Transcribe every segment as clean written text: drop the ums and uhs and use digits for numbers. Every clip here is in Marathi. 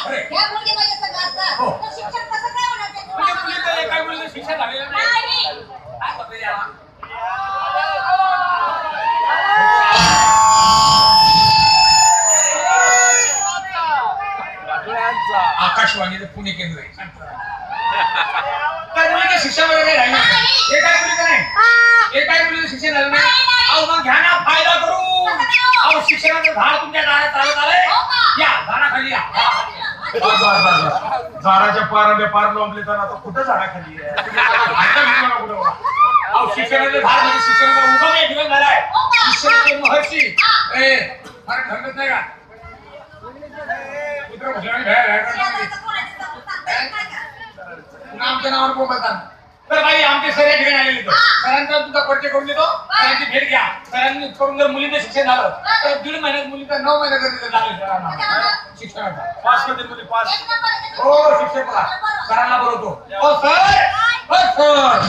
बापरे. या मुलगी पाहिजे सगळं असतं. हो. तर शिक्षण कसं काय होणार ते म्हणजे तुम्हाला? मुलीचं एका मुलीचं शिक्षण झालेलं नाही. नाही. काय होतं याला? आकाशवाणीचं पुणे केंद्र आहे. काय मुलीचं शिक्षण वगैरे राहिलं नाही. हे काय मुलीचं नाही. हे काय मुलीचं शिक्षण झालं नाही. अहो मग घ्या ना फायदा करू. अहो शिक्षणाचं झाड तुमच्या दारात चालत आलंय. या झाडाखाली या. झाडाच्या पारांब्या पार लोंबले तर आता कुठं झाडाखाली आहे? अहो शिक्षणाचं झाड म्हणजे शिक्षणाचा उगम एक दिवस झालाय. शिक्षणाचे महर्षी फार ठरत नाही का? पुत्र भूषण आमच्या नावावर बोलतात. तर बाई आमचे सर या ठिकाणी आलेले होते. सरांचा तुमचा परिचय करून देतो. सरांची भेट घ्या. सरांनी करून जर मुलीचं शिक्षण झालं तर 1.5 महिन्यात मुलीचं 9 महिन्यात रिझल्ट लागेल शिक्षणाचा. पास मध्ये पास. हो शिक्षक सरांना बोलवतो. हो सर. हो सर.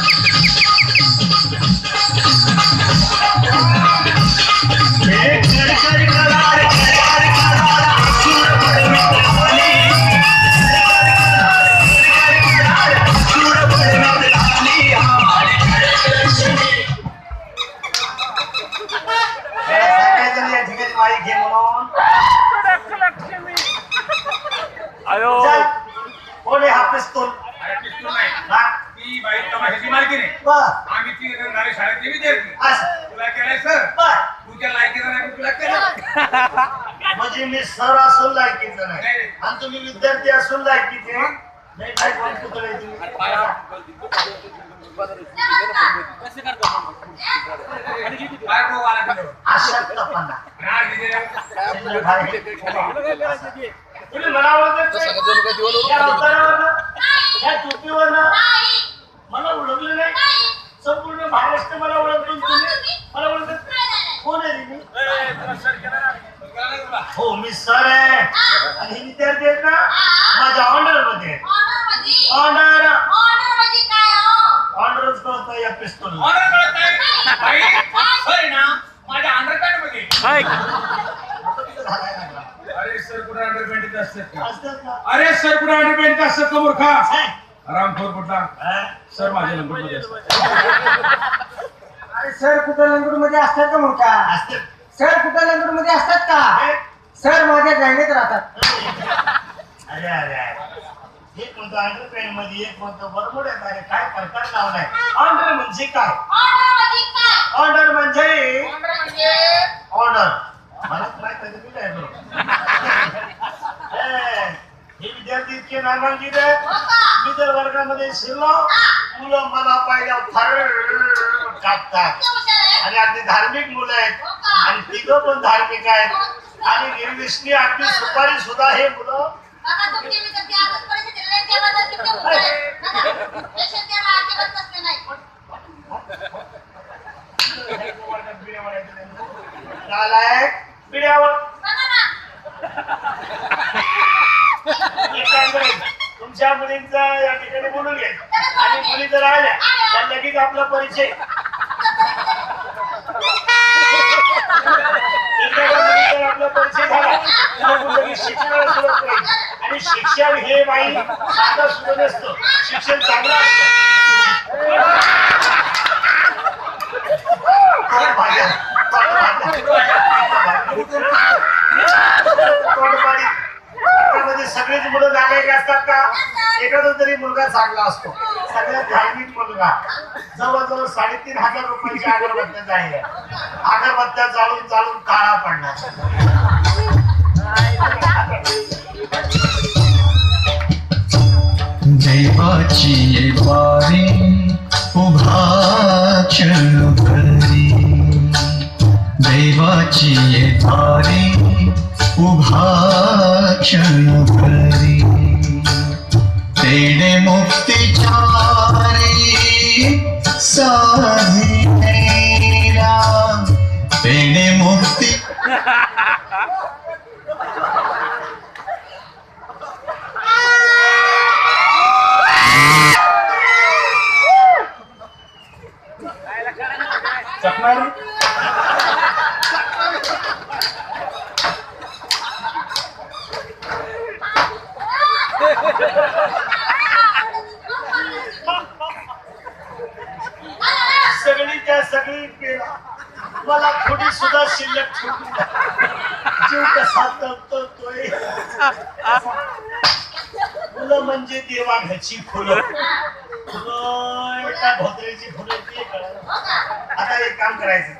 ती बाई तमाशाची मालकी नाही. आम्ही ती गाडी शाळेतली विद्यार्थी. तुला केलाय सर. तुझ्या लायकीचा नाही तुला केलं. म्हणजे मी सर असून लायकीचं नाही नाही. आणि तुम्ही विद्यार्थी असून लायकीचे नाही. काय बोलतो तुला तुम्ही? काय रोग आला तिथं? अशक्तपणा. राग दिलेला. तुम्ही मला ओळखत नाही? या अवतारावरनं, या चुकीवरनं मला ओळखलं नाही. संपूर्ण महाराष्ट्र मला ओळखतो. तुम्ही मला ओळखत कोण आहे तुम्ही? हो मी सर आहे आणि हे विद्यार्थी आहेत ना माझ्या ऑर्डर मध्ये. ऑर्डर ऑर्डरच कळत या पिस्तूल. ऑर्डर कळत नाही. बाई सर ना माझ्या अंडरपॅन्ट मध्ये. अरे सर कुठे अंडरपॅन्ट असतात का? अरे सर कुठे अंडरपॅन्ट असतात का मूर्खा? रामखोर कुठला? सर माझ्या लंगोट मध्ये असतात. अरे सर कुठं लंगूट मध्ये असतात का मोठा? असतात. सर कुठं लंगूट मध्ये असतात का? सर माझ्या जाणीत राहतात. अरे अरे अरे एक म्हणतो अंडरपॅन्ट मध्ये एक म्हणतो बरोबर आहे. अरे काय प्रकार लावलाय? ऑर्डर म्हणजे काय? ऑर्डर म्हणजे ऑर्डर मला माहित आहे तुम्ही काय बरोबर. हे विद्यार्थी इतके नामांकित आहेत. मी जर वर्गामध्ये शिरलो मुलं मला पाहिल्या फार कापतात आणि अगदी धार्मिक मुलं आहेत आणि तिघं पण धार्मिक आहेत आणि निर्विष्णी अगदी सुपारी सुद्धा हे मुलं पिढ्यावर तुमच्या मुलींचा या ठिकाणी बोलून घे आणि मुली जर आल्या तर लगेच आपला परिचय. आपला परिचय झाला शिक्षणाला सुरुवात करायची आणि शिक्षण हे बाई साधं सुरू नसतं. शिक्षण चांगलं त्यामध्ये सगळेच मुलं जागायचे असतात का? एखादा तरी मुलगा चांगला असतो. सगळ्यात धार्मिक मुलगा. जवळजवळ 3,500 रुपयाची अगरबत्त्या जाईल. अगरबत्त्या जाळून जाळून काळा पडणार. देवाची ये वारी उभा क्षण भरी. देवाची ये वारी उभा क्षण भरी. तेणे मुक्तीच्या साधिनेला. तेणे मुक्ती सगळीच्या सगळी पेला मला थोडी सुद्धा शिल्लक ठेवली जीव कसा तळतळतोय. फुलं म्हणजे देवाघरची फुलं. फुलं एका धोत्र्याची फुलं ती कळलं. आता एक काम करायचं.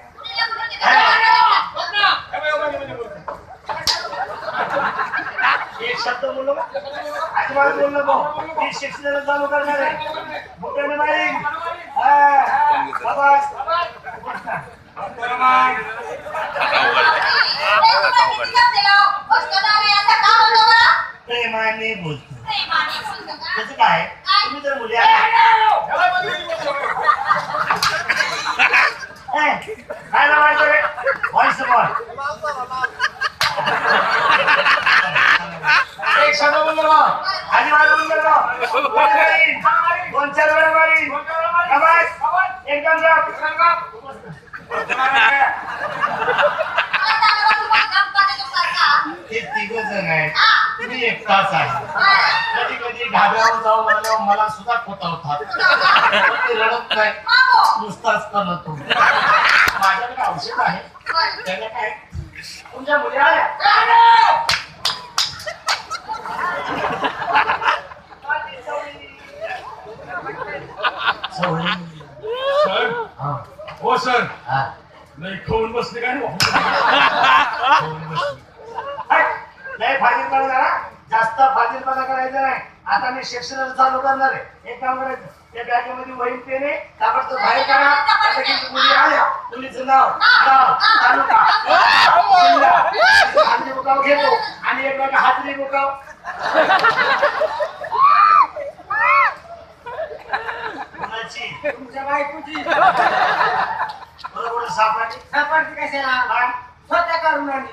एक शब्द बोललो का? अजिबात बोललो भाऊ. मी शिक्षणाला चालू करणार आहे. मुख्याने नाही. शाबास. प्रेमाने बोलतो. त्याचं काय? तुम्ही जर मुली काय लावायचं रे? Voice boy. एक शब्द बोललो ना. अजिबात बोललो ना. दोन चार वेळा मारी. शाबास. एकदम जाऊ. हे तिघ जण आहेत. मी एकटाच आहे. कधी कधी ढाब्यावर जाऊ म्हणल्यावर मला सुद्धा खोतावतात. ते रडत नाही, नुसताच करतो. माझ्याकडे औषध आहे. त्याला काय तुमच्या मुली आल्या. सर हो सर नाही खाऊन बसले काय लय फाजीलपणा झाला. जास्त फाजीलपणा करायचा नाही. आता मी शिक्षण चालू करणार आहे. एक काम करायचं, त्या बॅगेमध्ये वही पेने ताबडतोब बाहेर काढा. आता की मुली आल्या, मुलीचं नाव, गाव, तालुका, जिल्हा, हाजरी बुकाव घेतो आणि एक बॅग हाजरी बुकाव. कोणाची? तुमच्या बायकोची बरोबर सापडली. सापडते कशाला काय? स्वतः करून आली.